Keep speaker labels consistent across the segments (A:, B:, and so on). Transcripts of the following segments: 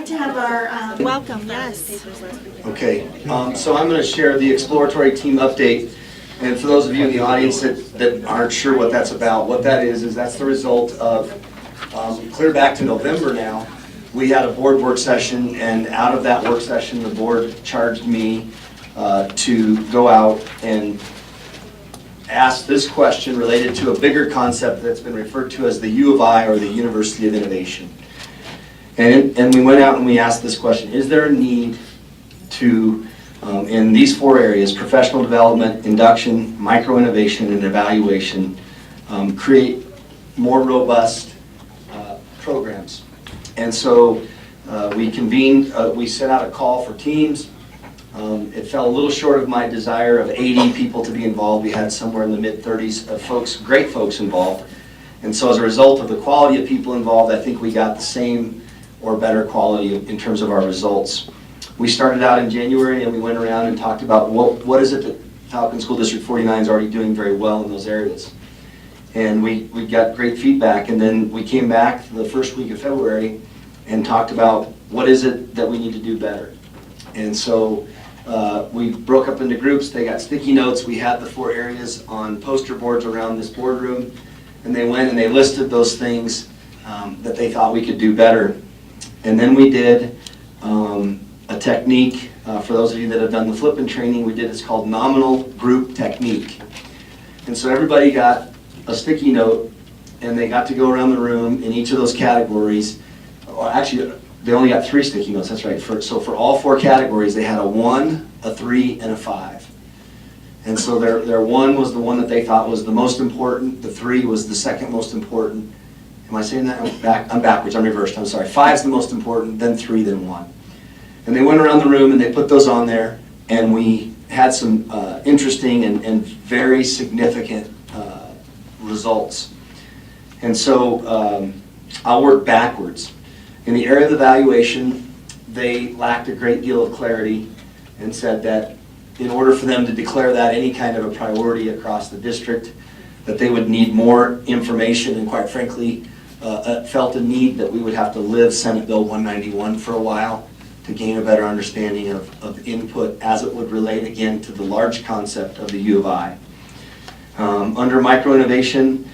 A: like to have our welcome, yes.
B: Okay, so I'm going to share the exploratory team update. And for those of you in the audience that aren't sure what that's about, what that is that's the result of, clear back to November now, we had a board work session, and out of that work session, the board charged me to go out and ask this question related to a bigger concept that's been referred to as the U of I, or the University of Innovation. And we went out and we asked this question: is there a need to, in these four areas, professional development, induction, micro-innovation, and evaluation, create more robust programs? And so we convened, we sent out a call for teams. It fell a little short of my desire of 80 people to be involved. We had somewhere in the mid-30s of folks, great folks involved. And so as a result of the quality of people involved, I think we got the same or better quality in terms of our results. We started out in January and we went around and talked about what is it that Falcon School District 49 is already doing very well in those areas. And we got great feedback, and then we came back the first week of February and talked about what is it that we need to do better. And so we broke up into groups. They got sticky notes. We had the four areas on poster boards around this boardroom, and they went and they listed those things that they thought we could do better. And then we did a technique, for those of you that have done the flipping training, we did, it's called nominal group technique. And so everybody got a sticky note, and they got to go around the room in each of those categories. Or actually, they only got 3 sticky notes, that's right. So for all 4 categories, they had a 1, a 3, and a 5. And so their 1 was the one that they thought was the most important, the 3 was the second most important. Am I saying that? I'm backwards, I'm reversed, I'm sorry. 5's the most important, then 3, then 1. And they went around the room and they put those on there, and we had some interesting and very significant results. And so I'll work backwards. In the area of evaluation, they lacked a great deal of clarity and said that in order for them to declare that any kind of a priority across the district, that they would need more information, and quite frankly, felt a need that we would have to live Senate Bill 191 for a while to gain a better understanding of input as it would relate again to the large concept of the U of I. Under micro-innovation,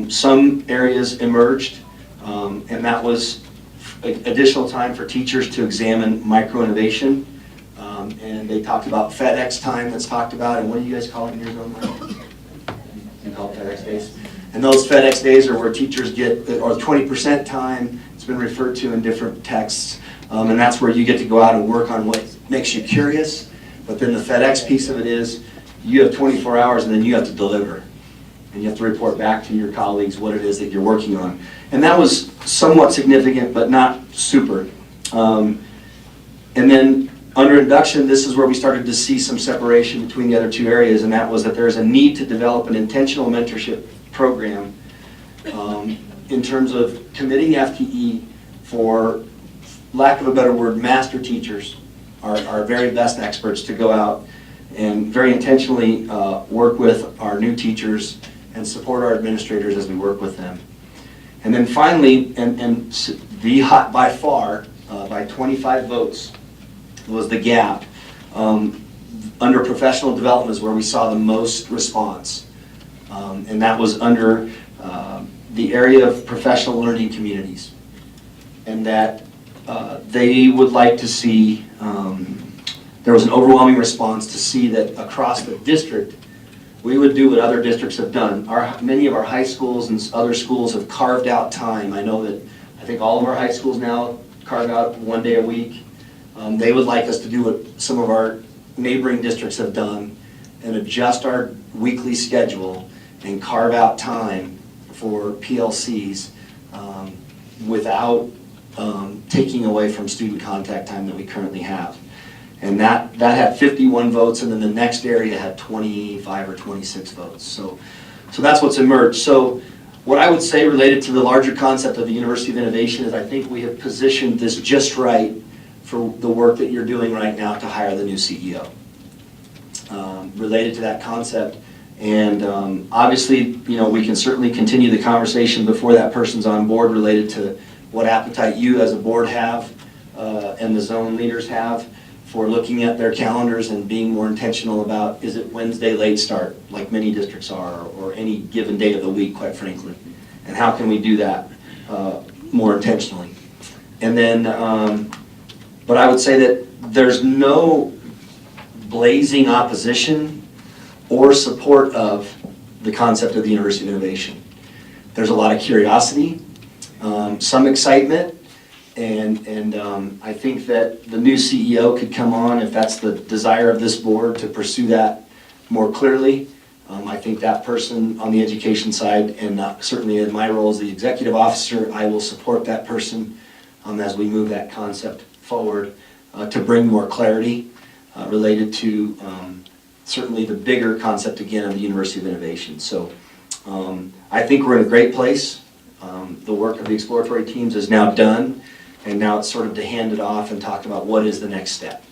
B: some areas emerged, and that was additional time for teachers to examine micro-innovation. And they talked about FedEx time that's talked about, and what do you guys call it in your zone? You call it FedEx days. And those FedEx days are where teachers get, or 20% time, it's been referred to in different texts. And that's where you get to go out and work on what makes you curious. But then the FedEx piece of it is, you have 24 hours and then you have to deliver. And you have to report back to your colleagues what it is that you're working on. And that was somewhat significant, but not super. And then under induction, this is where we started to see some separation between the other 2 areas, and that was that there's a need to develop an intentional mentorship program in terms of committing FTE for, lack of a better word, master teachers, our very best experts, to go out and very intentionally work with our new teachers and support our administrators as we work with them. And then finally, and the hot by far, by 25 votes, was the gap. Under professional development is where we saw the most response. And that was under the area of professional learning communities. And that they would like to see, there was an overwhelming response to see that across the district, we would do what other districts have done. Many of our high schools and other schools have carved out time. I know that, I think all of our high schools now carve out 1 day a week. They would like us to do what some of our neighboring districts have done and adjust our weekly schedule and carve out time for PLCs without taking away from student contact time that we currently have. And that had 51 votes, and then the next area had 25 or 26 votes. So that's what's emerged. So what I would say related to the larger concept of the University of Innovation is I think we have positioned this just right for the work that you're doing right now to hire the new CEO. Related to that concept, and obviously, we can certainly continue the conversation before that person's on board related to what appetite you as a board have and the zone leaders have for looking at their calendars and being more intentional about, is it Wednesday late start, like many districts are, or any given date of the week, quite frankly, and how can we do that more intentionally? And then, but I would say that there's no blazing opposition or support of the concept of the University of Innovation. There's a lot of curiosity, some excitement, and I think that the new CEO could come on, if that's the desire of this board, to pursue that more clearly. I think that person on the education side, and certainly in my role as the executive officer, I will support that person as we move that concept forward to bring more clarity related to certainly the bigger concept again of the University of Innovation. So I think we're in a great place. The work of the exploratory teams is now done, and now it's sort of to hand it off and talk about what is the next step.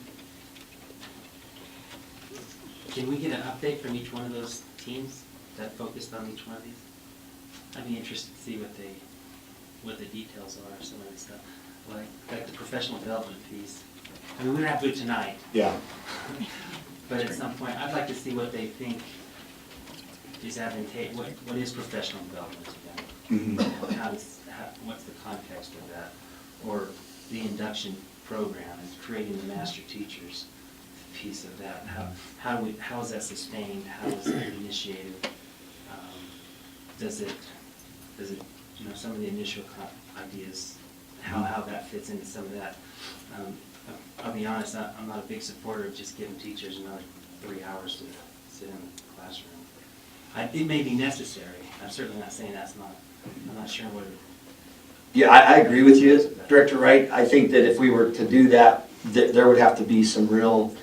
C: Can we get an update from each one of those teams that focused on each one of these? I'd be interested to see what the details are, some of the stuff, like the professional development piece. I mean, we don't have to do it tonight.
B: Yeah.
C: But at some point, I'd like to see what they think is advantageous. What is professional development to them?
B: Mm-hmm.
C: What's the context of that? Or the induction program and creating the master teachers piece of that. How is that sustained? How is it initiated? Does it some of the initial ideas, how that fits into some of that. I'll be honest, I'm not a big supporter of just giving teachers another 3 hours to sit in the classroom. It may be necessary. I'm certainly not saying that's not. I'm not sure what.
B: Yeah, I agree with you, Director Wright. I think that if we were to do that, there would have to be some real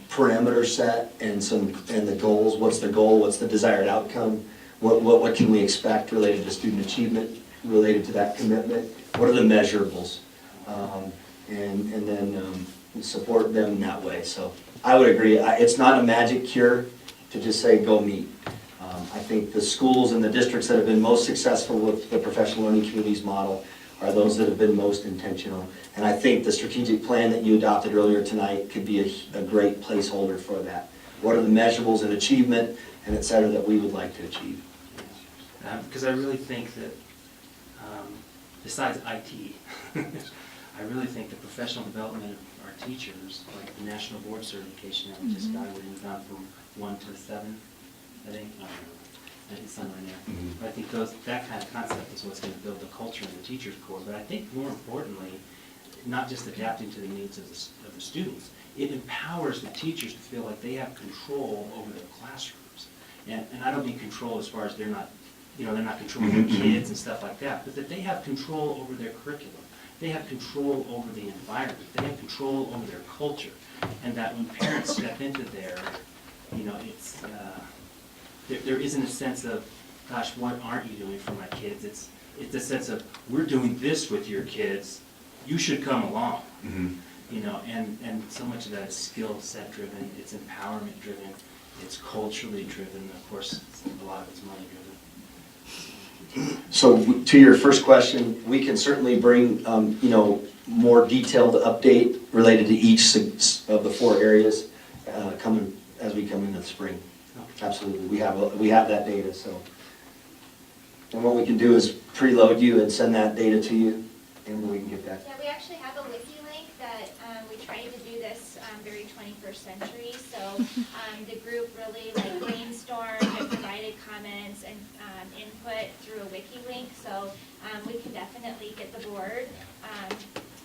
B: parameter set and the goals. What's the goal? What's the desired outcome? What can we expect related to student achievement, related to that commitment? What are the measurables? And then support them in that way. So I would agree. It's not a magic cure to just say go meet. I think the schools and the districts that have been most successful with the professional learning communities model are those that have been most intentional. And I think the strategic plan that you adopted earlier tonight could be a great placeholder for that. What are the measurables and achievement and et cetera that we would like to achieve?
C: Because I really think that besides IT, I really think the professional development of our teachers, like the national board certification that we just got, we've gone from 1 to 7, I think. I think somewhere in there. But I think that kind of concept is what's going to build the culture in the teachers' core. But I think more importantly, not just adapting to the needs of the students, it empowers the teachers to feel like they have control over their classrooms. And I don't mean control as far as they're not controlling their kids and stuff like that, but that they have control over their curriculum. They have control over the environment. They have control over their culture. And that when parents step into there, it's there isn't a sense of, gosh, what aren't you doing for my kids? It's a sense of, we're doing this with your kids. You should come along. And so much of that is skill set driven. It's empowerment driven. It's culturally driven. Of course, a lot of it's money driven.
B: So to your first question, we can certainly bring more detailed update related to each of the 4 areas as we come into the spring. Absolutely, we have that data. So, and what we can do is preload you and send that data to you, and we can get that.
D: Yeah, we actually have a wiki link that we tried to do this very 21st century. So the group really brainstormed and provided comments and input through a wiki link. So we can definitely get the board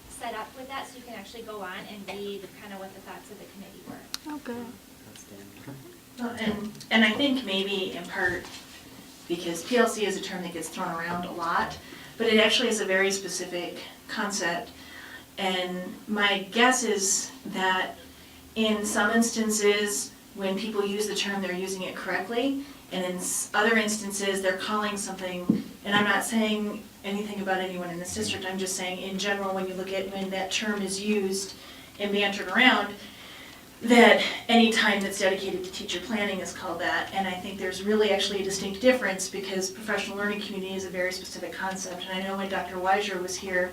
D: set up with that, so you can actually go on and read kind of what the thoughts of the committee were.
A: Oh, good.
E: And I think maybe in part because PLC is a term that gets thrown around a lot, but it actually is a very specific concept. And my guess is that in some instances, when people use the term, they're using it correctly. And in other instances, they're calling something, and I'm not saying anything about anyone in this district, I'm just saying in general, when you look at when that term is used and bantered around, that any time that's dedicated to teacher planning is called that. And I think there's really actually a distinct difference, because professional learning community is a very specific concept. And I know when Dr. Weiser was here,